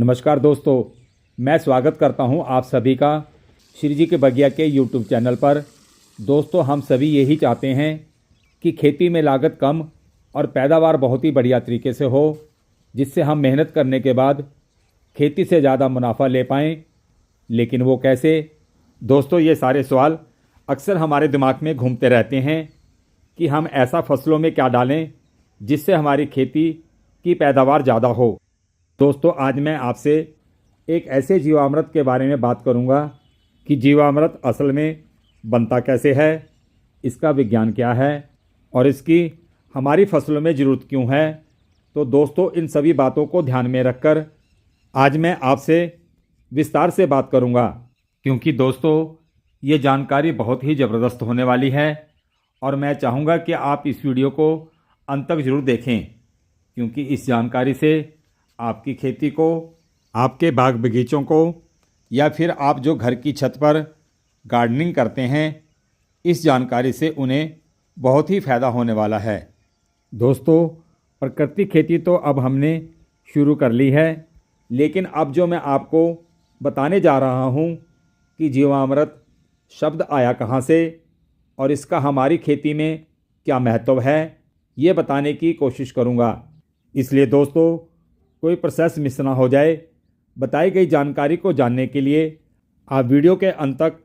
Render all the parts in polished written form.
नमस्कार दोस्तों, मैं स्वागत करता हूं आप सभी का श्री जी के बगिया के यूट्यूब चैनल पर। दोस्तों, हम सभी यही चाहते हैं कि खेती में लागत कम और पैदावार बहुत ही बढ़िया तरीके से हो, जिससे हम मेहनत करने के बाद खेती से ज़्यादा मुनाफा ले पाएँ। लेकिन वो कैसे? दोस्तों, ये सारे सवाल अक्सर हमारे दिमाग में घूमते रहते हैं कि हम ऐसा फसलों में क्या डालें जिससे हमारी खेती की पैदावार ज़्यादा हो। दोस्तों, आज मैं आपसे एक ऐसे जीवामृत के बारे में बात करूंगा कि जीवामृत असल में बनता कैसे है, इसका विज्ञान क्या है और इसकी हमारी फसलों में ज़रूरत क्यों है। तो दोस्तों, इन सभी बातों को ध्यान में रखकर आज मैं आपसे विस्तार से बात करूंगा, क्योंकि दोस्तों ये जानकारी बहुत ही ज़बरदस्त होने वाली है और मैं चाहूँगा कि आप इस वीडियो को अंत तक ज़रूर देखें, क्योंकि इस जानकारी से आपकी खेती को, आपके बाग बगीचों को, या फिर आप जो घर की छत पर गार्डनिंग करते हैं, इस जानकारी से उन्हें बहुत ही फ़ायदा होने वाला है। दोस्तों, प्राकृतिक खेती तो अब हमने शुरू कर ली है, लेकिन अब जो मैं आपको बताने जा रहा हूँ कि जीवामृत शब्द आया कहाँ से और इसका हमारी खेती में क्या महत्व है, ये बताने की कोशिश करूँगा। इसलिए दोस्तों, कोई प्रोसेस मिस ना हो जाए। बताई गई जानकारी को जानने के लिए आप वीडियो के अंत तक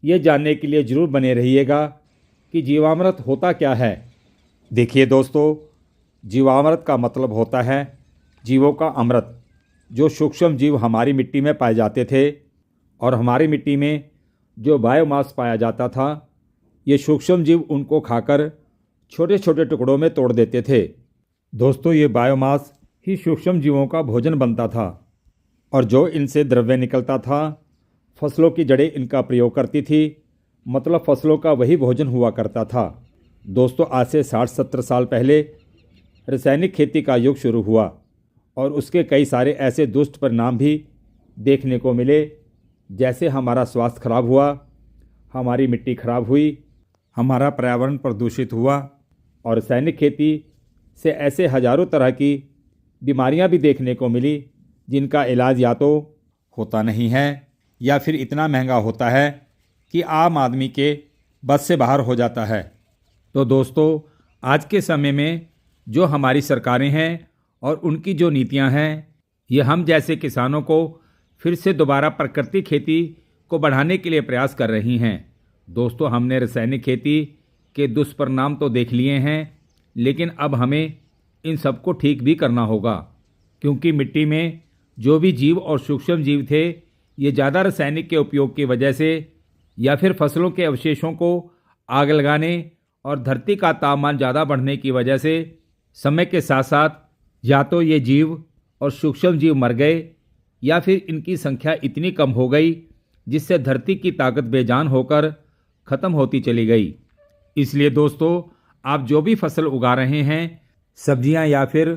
ये जानने के लिए ज़रूर बने रहिएगा कि जीवामृत होता क्या है। देखिए दोस्तों, जीवामृत का मतलब होता है जीवों का अमृत। जो सूक्ष्म जीव हमारी मिट्टी में पाए जाते थे और हमारी मिट्टी में जो बायोमास पाया जाता था, ये सूक्ष्म जीव उनको खाकर छोटे छोटे टुकड़ों में तोड़ देते थे। दोस्तों, ये बायोमास ही सूक्ष्म जीवों का भोजन बनता था और जो इनसे द्रव्य निकलता था, फसलों की जड़ें इनका प्रयोग करती थी, मतलब फसलों का वही भोजन हुआ करता था। दोस्तों, आज से 60-70 साल पहले रासायनिक खेती का युग शुरू हुआ और उसके कई सारे ऐसे दुष्ट परिणाम भी देखने को मिले, जैसे हमारा स्वास्थ्य खराब हुआ, हमारी मिट्टी खराब हुई, हमारा पर्यावरण प्रदूषित हुआ और रासायनिक खेती से ऐसे हजारों तरह की बीमारियां भी देखने को मिली, जिनका इलाज या तो होता नहीं है या फिर इतना महंगा होता है कि आम आदमी के बस से बाहर हो जाता है। तो दोस्तों, आज के समय में जो हमारी सरकारें हैं और उनकी जो नीतियां हैं, ये हम जैसे किसानों को फिर से दोबारा प्राकृतिक खेती को बढ़ाने के लिए प्रयास कर रही हैं। दोस्तों, हमने रासायनिक खेती के दुष्परिणाम तो देख लिए हैं, लेकिन अब हमें इन सबको ठीक भी करना होगा, क्योंकि मिट्टी में जो भी जीव और सूक्ष्म जीव थे, ये ज़्यादा रासायनिक के उपयोग की वजह से या फिर फसलों के अवशेषों को आग लगाने और धरती का तापमान ज़्यादा बढ़ने की वजह से समय के साथ साथ या तो ये जीव और सूक्ष्म जीव मर गए या फिर इनकी संख्या इतनी कम हो गई जिससे धरती की ताकत बेजान होकर ख़त्म होती चली गई। इसलिए दोस्तों, आप जो भी फसल उगा रहे हैं, सब्जियां या फिर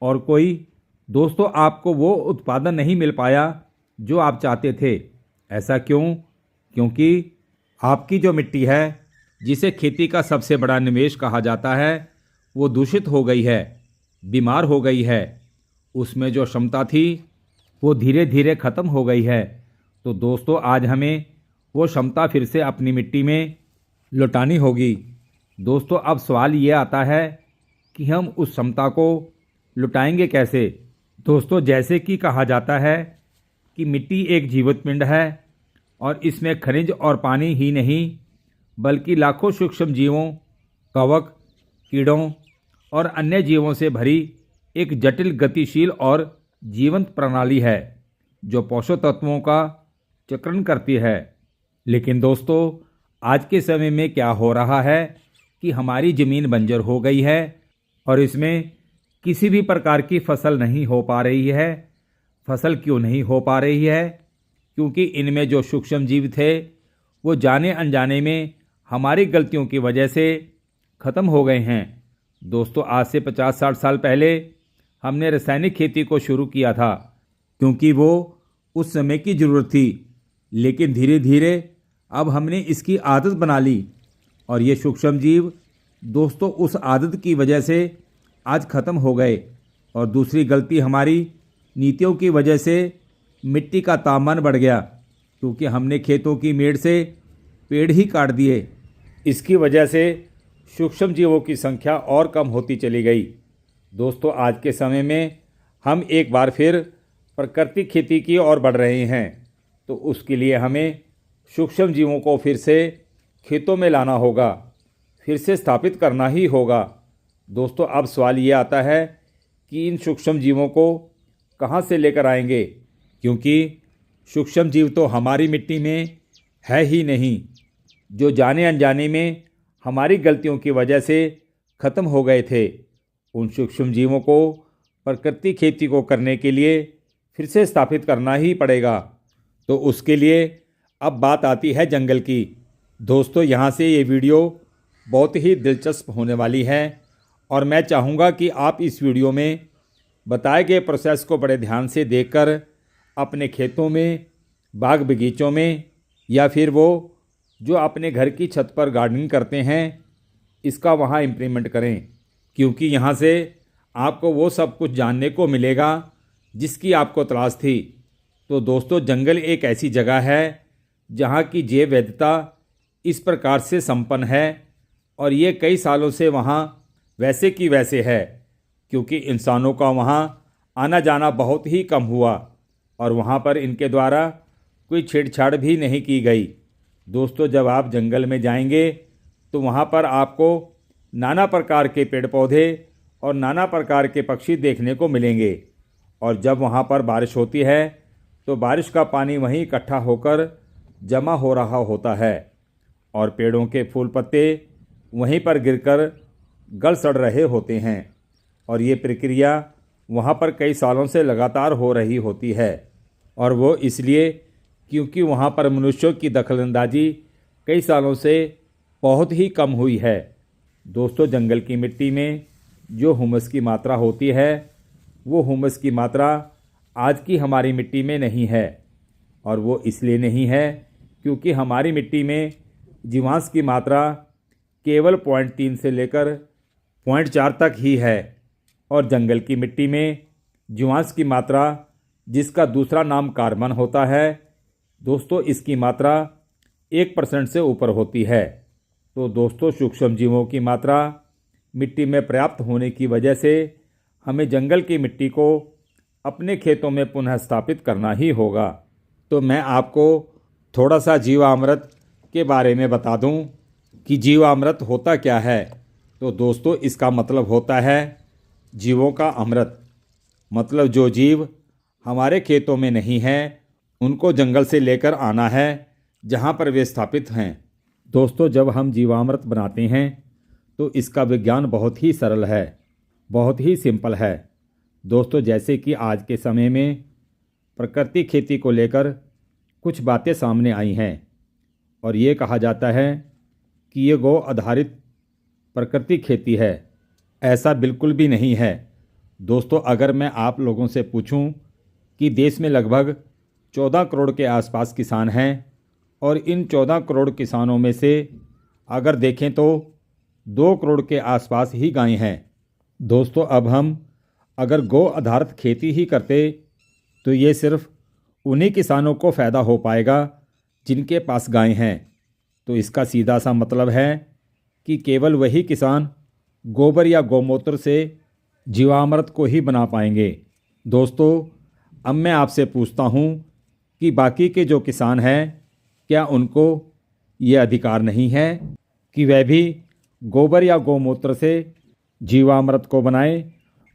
और कोई, दोस्तों आपको वो उत्पादन नहीं मिल पाया जो आप चाहते थे। ऐसा क्यों? क्योंकि आपकी जो मिट्टी है, जिसे खेती का सबसे बड़ा निवेश कहा जाता है, वो दूषित हो गई है, बीमार हो गई है। उसमें जो क्षमता थी वो धीरे धीरे ख़त्म हो गई है। तो दोस्तों, आज हमें वो क्षमता फिर से अपनी मिट्टी में लौटानी होगी। दोस्तों, अब सवाल ये आता है कि हम उस क्षमता को लुटाएंगे कैसे। दोस्तों, जैसे कि कहा जाता है कि मिट्टी एक जीवित पिंड है और इसमें खनिज और पानी ही नहीं बल्कि लाखों सूक्ष्म जीवों, कवक, कीड़ों और अन्य जीवों से भरी एक जटिल, गतिशील और जीवंत प्रणाली है जो पोषक तत्वों का चक्रण करती है। लेकिन दोस्तों, आज के समय में क्या हो रहा है कि हमारी ज़मीन बंजर हो गई है और इसमें किसी भी प्रकार की फसल नहीं हो पा रही है। फसल क्यों नहीं हो पा रही है? क्योंकि इनमें जो सूक्ष्म जीव थे वो जाने अनजाने में हमारी गलतियों की वजह से ख़त्म हो गए हैं। दोस्तों, आज से 50-60 साल पहले हमने रासायनिक खेती को शुरू किया था, क्योंकि वो उस समय की ज़रूरत थी। लेकिन धीरे धीरे अब हमने इसकी आदत बना ली और ये सूक्ष्म जीव दोस्तों उस आदत की वजह से आज ख़त्म हो गए। और दूसरी गलती हमारी नीतियों की वजह से मिट्टी का तापमान बढ़ गया क्योंकि हमने खेतों की मेड़ से पेड़ ही काट दिए। इसकी वजह से सूक्ष्म जीवों की संख्या और कम होती चली गई। दोस्तों, आज के समय में हम एक बार फिर प्राकृतिक खेती की ओर बढ़ रहे हैं, तो उसके लिए हमें सूक्ष्म जीवों को फिर से खेतों में लाना होगा, फिर से स्थापित करना ही होगा। दोस्तों, अब सवाल ये आता है कि इन सूक्ष्म जीवों को कहाँ से लेकर आएंगे, क्योंकि सूक्ष्म जीव तो हमारी मिट्टी में है ही नहीं, जो जाने अनजाने में हमारी गलतियों की वजह से ख़त्म हो गए थे। उन सूक्ष्म जीवों को प्राकृतिक खेती को करने के लिए फिर से स्थापित करना ही पड़ेगा। तो उसके लिए अब बात आती है जंगल की। दोस्तों, यहाँ से ये वीडियो बहुत ही दिलचस्प होने वाली है और मैं चाहूँगा कि आप इस वीडियो में बताए गए प्रोसेस को बड़े ध्यान से देखकर अपने खेतों में, बाग बगीचों में, या फिर वो जो अपने घर की छत पर गार्डनिंग करते हैं, इसका वहाँ इम्प्लीमेंट करें, क्योंकि यहाँ से आपको वो सब कुछ जानने को मिलेगा जिसकी आपको तलाश थी। तो दोस्तों, जंगल एक ऐसी जगह है जहाँ की जैव विविधता इस प्रकार से संपन्न है और ये कई सालों से वहाँ वैसे की वैसे है, क्योंकि इंसानों का वहाँ आना जाना बहुत ही कम हुआ और वहाँ पर इनके द्वारा कोई छेड़छाड़ भी नहीं की गई। दोस्तों, जब आप जंगल में जाएंगे तो वहाँ पर आपको नाना प्रकार के पेड़ पौधे और नाना प्रकार के पक्षी देखने को मिलेंगे। और जब वहाँ पर बारिश होती है तो बारिश का पानी वहीं इकट्ठा होकर जमा हो रहा होता है और पेड़ों के फूल पत्ते वहीं पर गिरकर गल सड़ रहे होते हैं। और ये प्रक्रिया वहाँ पर कई सालों से लगातार हो रही होती है, और वो इसलिए क्योंकि वहाँ पर मनुष्यों की दखलंदाजी कई सालों से बहुत ही कम हुई है। दोस्तों, जंगल की मिट्टी में जो हुमस की मात्रा होती है, वो हुमस की मात्रा आज की हमारी मिट्टी में नहीं है, और वो इसलिए नहीं है क्योंकि हमारी मिट्टी में जीवांश की मात्रा केवल 0.3 से लेकर 0.4 तक ही है, और जंगल की मिट्टी में जीवांश की मात्रा, जिसका दूसरा नाम कार्बन होता है, दोस्तों इसकी मात्रा 1% से ऊपर होती है। तो दोस्तों, सूक्ष्म जीवों की मात्रा मिट्टी में पर्याप्त होने की वजह से हमें जंगल की मिट्टी को अपने खेतों में पुनः स्थापित करना ही होगा। तो मैं आपको थोड़ा सा जीवामृत के बारे में बता दूं कि जीवामृत होता क्या है। तो दोस्तों, इसका मतलब होता है जीवों का अमृत। मतलब जो जीव हमारे खेतों में नहीं हैं, उनको जंगल से लेकर आना है जहाँ पर वे स्थापित हैं। दोस्तों, जब हम जीवामृत बनाते हैं तो इसका विज्ञान बहुत ही सरल है, बहुत ही सिंपल है। दोस्तों, जैसे कि आज के समय में प्राकृतिक खेती को लेकर कुछ बातें सामने आई हैं और ये कहा जाता है कि ये गौ आधारित प्राकृतिक खेती है। ऐसा बिल्कुल भी नहीं है। दोस्तों, अगर मैं आप लोगों से पूछूं कि देश में लगभग 14 करोड़ के आसपास किसान हैं और इन 14 करोड़ किसानों में से अगर देखें तो 2 करोड़ के आसपास ही गायें हैं। दोस्तों, अब हम अगर गौ आधारित खेती ही करते तो ये सिर्फ उन्हीं किसानों को फ़ायदा हो पाएगा जिनके पास गायें हैं। तो इसका सीधा सा मतलब है कि केवल वही किसान गोबर या गौमूत्र से जीवामृत को ही बना पाएंगे। दोस्तों, अब मैं आपसे पूछता हूँ कि बाकी के जो किसान हैं, क्या उनको ये अधिकार नहीं है कि वह भी गोबर या गौमूत्र से जीवामृत को बनाएं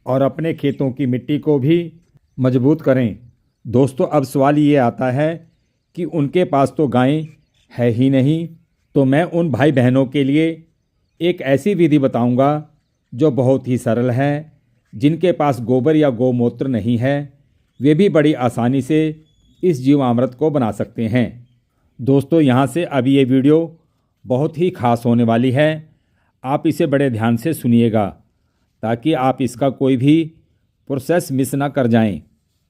और अपने खेतों की मिट्टी को भी मजबूत करें? दोस्तों, अब सवाल ये आता है कि उनके पास तो गायें है ही नहीं। तो मैं उन भाई बहनों के लिए एक ऐसी विधि बताऊंगा जो बहुत ही सरल है। जिनके पास गोबर या गौमूत्र नहीं है, वे भी बड़ी आसानी से इस जीवामृत को बना सकते हैं। दोस्तों, यहाँ से अब ये वीडियो बहुत ही खास होने वाली है। आप इसे बड़े ध्यान से सुनिएगा ताकि आप इसका कोई भी प्रोसेस मिस ना कर जाएं।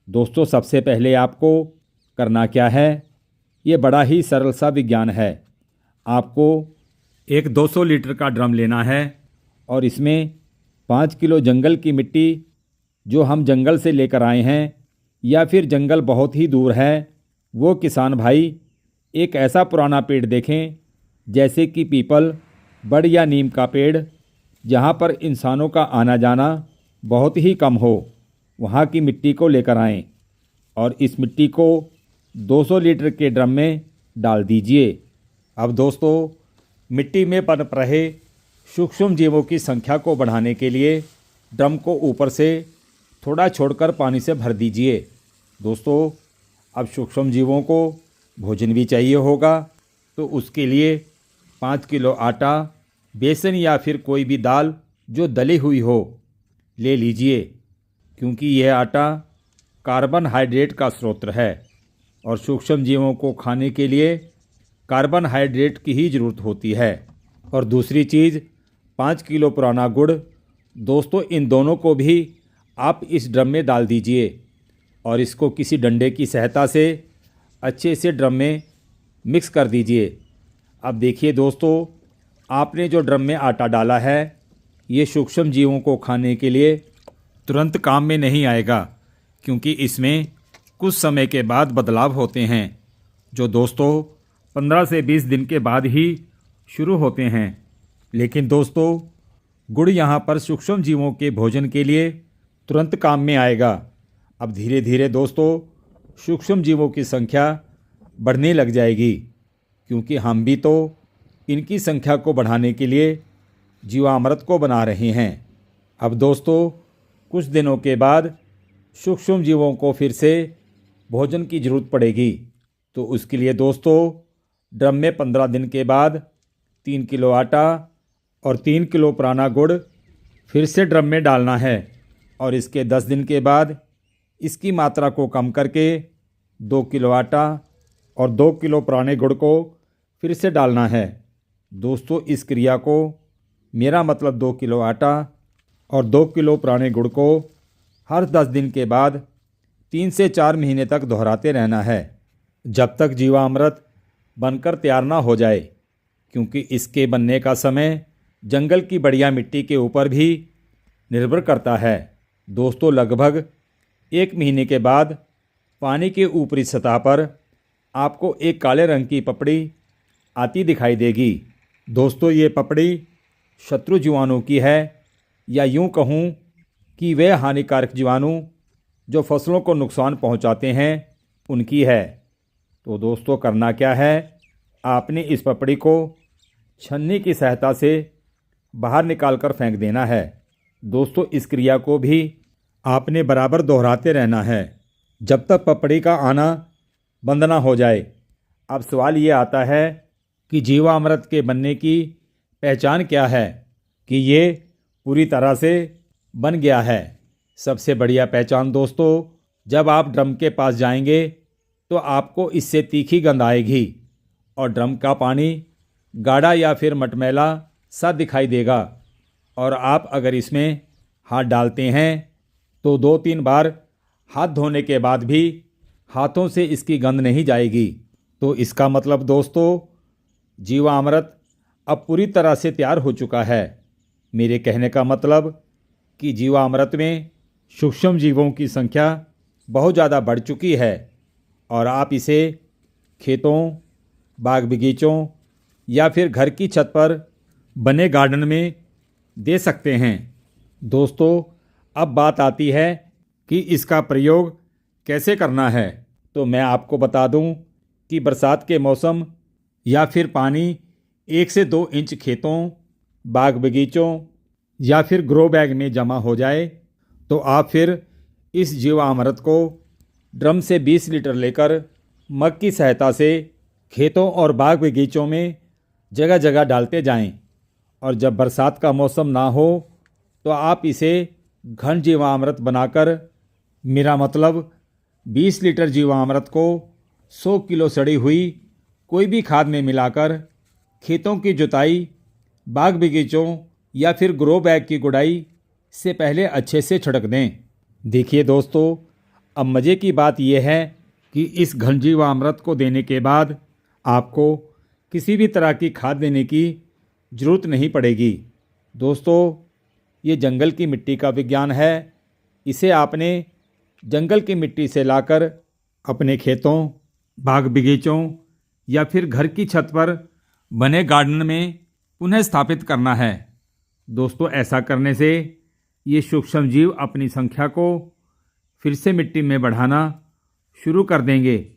दोस्तों, सबसे पहले आपको करना क्या है, ये बड़ा ही सरल सा विज्ञान है। आपको एक 200 लीटर का ड्रम लेना है और इसमें 5 किलो जंगल की मिट्टी जो हम जंगल से लेकर आए हैं, या फिर जंगल बहुत ही दूर है, वो किसान भाई एक ऐसा पुराना पेड़ देखें, जैसे कि पीपल, बड़ या नीम का पेड़, जहाँ पर इंसानों का आना जाना बहुत ही कम हो। वहाँ की मिट्टी को लेकर आएं और इस मिट्टी को 200 लीटर के ड्रम में डाल दीजिए। अब दोस्तों, मिट्टी में पनप रहे सूक्ष्म जीवों की संख्या को बढ़ाने के लिए ड्रम को ऊपर से थोड़ा छोड़कर पानी से भर दीजिए। दोस्तों, अब सूक्ष्म जीवों को भोजन भी चाहिए होगा, तो उसके लिए 5 किलो आटा, बेसन या फिर कोई भी दाल जो दली हुई हो ले लीजिए, क्योंकि यह आटा कार्बनहाइड्रेट का स्रोत है और सूक्ष्म जीवों को खाने के लिए कार्बनहाइड्रेट की ही ज़रूरत होती है। और दूसरी चीज़, 5 किलो पुराना गुड़। दोस्तों, इन दोनों को भी आप इस ड्रम में डाल दीजिए और इसको किसी डंडे की सहायता से अच्छे से ड्रम में मिक्स कर दीजिए। अब देखिए दोस्तों, आपने जो ड्रम में आटा डाला है, ये सूक्ष्म जीवों को खाने के लिए तुरंत काम में नहीं आएगा, क्योंकि इसमें कुछ समय के बाद बदलाव होते हैं, जो दोस्तों 15 से 20 दिन के बाद ही शुरू होते हैं। लेकिन दोस्तों, गुड़ यहाँ पर सूक्ष्म जीवों के भोजन के लिए तुरंत काम में आएगा। अब धीरे धीरे दोस्तों सूक्ष्म जीवों की संख्या बढ़ने लग जाएगी, क्योंकि हम भी तो इनकी संख्या को बढ़ाने के लिए जीवामृत को बना रहे हैं। अब दोस्तों, कुछ दिनों के बाद सूक्ष्म जीवों को फिर से भोजन की ज़रूरत पड़ेगी, तो उसके लिए दोस्तों ड्रम में 15 दिन के बाद 3 किलो आटा और 3 किलो पुराना गुड़ फिर से ड्रम में डालना है और इसके 10 दिन के बाद इसकी मात्रा को कम करके 2 किलो आटा और 2 किलो पुराने गुड़ को फिर से डालना है। दोस्तों, इस क्रिया को, मेरा मतलब 2 किलो आटा और 2 किलो पुराने गुड़ को हर 10 दिन के बाद 3 से 4 महीने तक दोहराते रहना है, जब तक जीवामृत बनकर तैयार ना हो जाए, क्योंकि इसके बनने का समय जंगल की बढ़िया मिट्टी के ऊपर भी निर्भर करता है। दोस्तों, लगभग 1 महीने के बाद पानी के ऊपरी सतह पर आपको एक काले रंग की पपड़ी आती दिखाई देगी। दोस्तों, ये पपड़ी शत्रु जीवाणु की है, या यूं कहूं कि वे हानिकारक जीवाणु जो फसलों को नुकसान पहुंचाते हैं उनकी है। तो दोस्तों, करना क्या है, आपने इस पपड़ी को छन्नी की सहायता से बाहर निकालकर फेंक देना है। दोस्तों, इस क्रिया को भी आपने बराबर दोहराते रहना है जब तक पपड़ी का आना बंद ना हो जाए। अब सवाल ये आता है कि जीवामृत के बनने की पहचान क्या है, कि ये पूरी तरह से बन गया है। सबसे बढ़िया पहचान दोस्तों, जब आप ड्रम के पास जाएंगे तो आपको इससे तीखी गंध आएगी और ड्रम का पानी गाढ़ा या फिर मटमैला सा दिखाई देगा, और आप अगर इसमें हाथ डालते हैं तो 2-3 बार हाथ धोने के बाद भी हाथों से इसकी गंध नहीं जाएगी। तो इसका मतलब दोस्तों, जीवामृत अब पूरी तरह से तैयार हो चुका है। मेरे कहने का मतलब कि जीवामृत में सूक्ष्म जीवों की संख्या बहुत ज़्यादा बढ़ चुकी है और आप इसे खेतों, बाग बगीचों या फिर घर की छत पर बने गार्डन में दे सकते हैं। दोस्तों, अब बात आती है कि इसका प्रयोग कैसे करना है। तो मैं आपको बता दूं कि बरसात के मौसम या फिर पानी 1 से 2 इंच खेतों, बाग बगीचों या फिर ग्रो बैग में जमा हो जाए तो आप फिर इस जीवामृत को ड्रम से 20 लीटर लेकर मग की सहायता से खेतों और बाग बगीचों में जगह जगह डालते जाएं, और जब बरसात का मौसम ना हो तो आप इसे घन जीवामृत बनाकर, मेरा मतलब 20 लीटर जीवामृत को 100 किलो सड़ी हुई कोई भी खाद में मिलाकर खेतों की जुताई, बाग बगीचों या फिर ग्रो बैग की गुड़ाई से पहले अच्छे से छिड़क दें। देखिए दोस्तों, अब मज़े की बात यह है कि इस घन जीवामृत को देने के बाद आपको किसी भी तरह की खाद देने की ज़रूरत नहीं पड़ेगी। दोस्तों, ये जंगल की मिट्टी का विज्ञान है। इसे आपने जंगल की मिट्टी से लाकर अपने खेतों, बाग बगीचों या फिर घर की छत पर बने गार्डन में पुनः स्थापित करना है। दोस्तों, ऐसा करने से ये सूक्ष्म जीव अपनी संख्या को फिर से मिट्टी में बढ़ाना शुरू कर देंगे